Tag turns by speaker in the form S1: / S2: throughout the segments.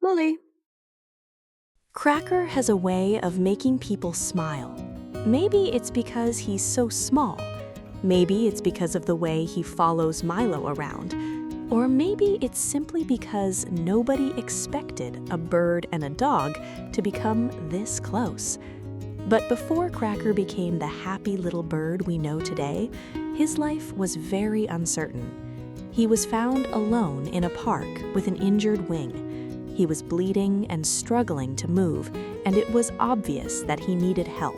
S1: Molly.
S2: Cracker has a way of making people smile. Maybe it's because he's so small. Maybe it's because of the way he follows Milo around. Or maybe it's simply because nobody expected a bird and a dog to become this close. But before Cracker became the happy little bird we know today, his life was very uncertain. He was found alone in a park with an injured wing. He was bleeding and struggling to move, and it was obvious that he needed help.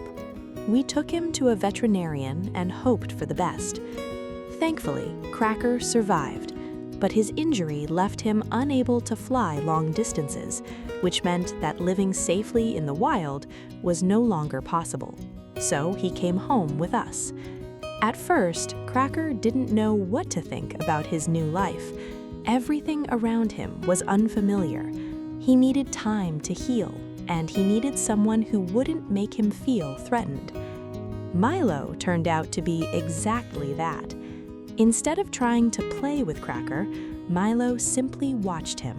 S2: We took him to a veterinarian and hoped for the best. Thankfully, Cracker survived, but his injury left him unable to fly long distances, which meant that living safely in the wild was no longer possible. So he came home with us. At first, Cracker didn't know what to think about his new life. Everything around him was unfamiliar. He needed time to heal, and he needed someone who wouldn't make him feel threatened. Milo turned out to be exactly that. Instead of trying to play with Cracker, Milo simply watched him.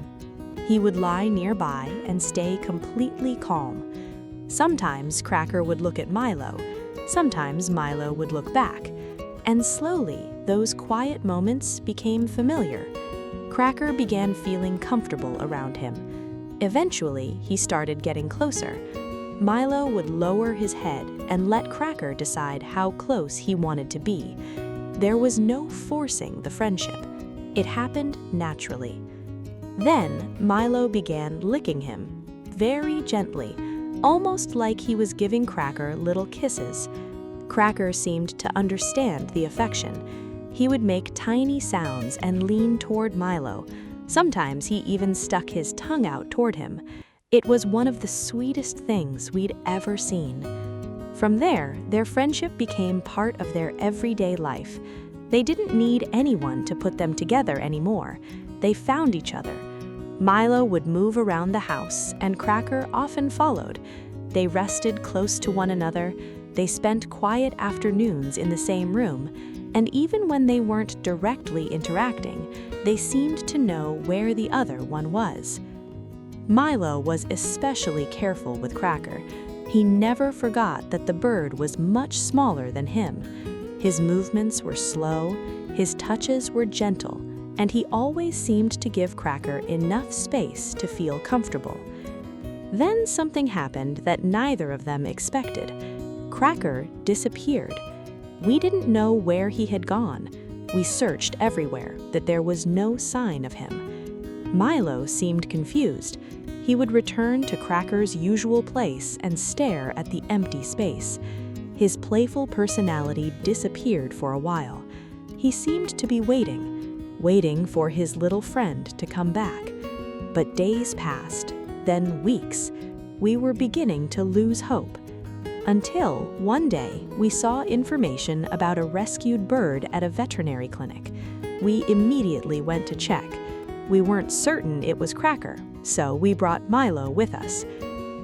S2: He would lie nearby and stay completely calm. Sometimes Cracker would look at Milo, sometimes Milo would look back, and slowly those quiet moments became familiar. Cracker began feeling comfortable around him. Eventually, he started getting closer. Milo would lower his head and let Cracker decide how close he wanted to be. There was no forcing the friendship. It happened naturally. Then, Milo began licking him, very gently, almost like he was giving Cracker little kisses. Cracker seemed to understand the affection. He would make tiny sounds and lean toward Milo. Sometimes he even stuck his tongue out toward him. It was one of the sweetest things we'd ever seen. From there, their friendship became part of their everyday life. They didn't need anyone to put them together anymore. They found each other. Milo would move around the house, and Cracker often followed. They rested close to one another. They spent quiet afternoons in the same room. And even when they weren't directly interacting, they seemed to know where the other one was. Milo was especially careful with Cracker. He never forgot that the bird was much smaller than him. His movements were slow, his touches were gentle, and he always seemed to give Cracker enough space to feel comfortable. Then something happened that neither of them expected. Cracker disappeared. We didn't know where he had gone. We searched everywhere, but there was no sign of him. Milo seemed confused. He would return to Cracker's usual place and stare at the empty space. His playful personality disappeared for a while. He seemed to be waiting for his little friend to come back. But days passed, then weeks. We were beginning to lose hope. Until one day, we saw information about a rescued bird at a veterinary clinic. We immediately went to check. We weren't certain it was Cracker, so we brought Milo with us.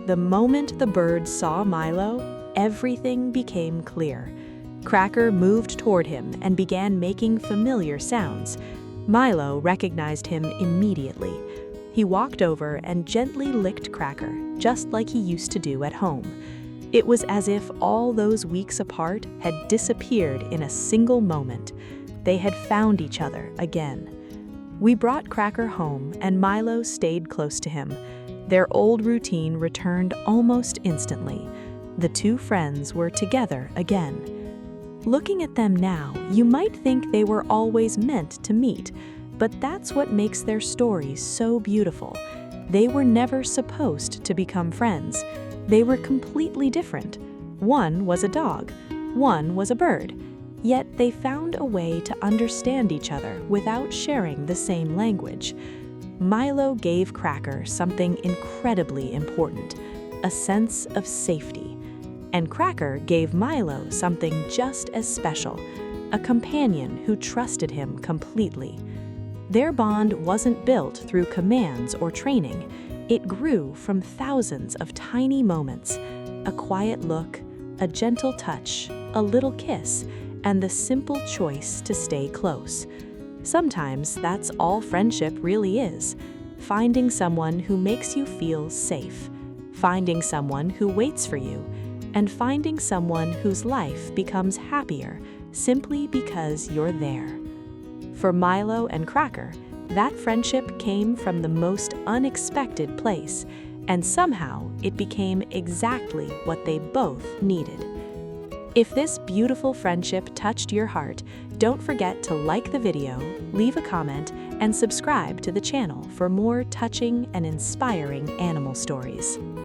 S2: The moment the bird saw Milo, everything became clear. Cracker moved toward him and began making familiar sounds. Milo recognized him immediately. He walked over and gently licked Cracker, just like he used to do at home. It was as if all those weeks apart had disappeared in a single moment. They had found each other again. We brought Cracker home, and Milo stayed close to him. Their old routine returned almost instantly. The two friends were together again. Looking at them now, you might think they were always meant to meet, but that's what makes their stories so beautiful. They were never supposed to become friends. They were completely different. One was a dog, one was a bird. Yet they found a way to understand each other without sharing the same language. Milo gave Cracker something incredibly important, a sense of safety. And Cracker gave Milo something just as special, a companion who trusted him completely. Their bond wasn't built through commands or training. It grew from thousands of tiny moments, a quiet look, a gentle touch, a little kiss, and the simple choice to stay close. Sometimes that's all friendship really is. finding someone who makes you feel safe, finding someone who waits for you, and finding someone whose life becomes happier simply because you're there. For Milo and Cracker, that friendship came from the most unexpected place, and somehow it became exactly what they both needed. If this beautiful friendship touched your heart, don't forget to like the video, leave a comment, and subscribe to the channel for more touching and inspiring animal stories.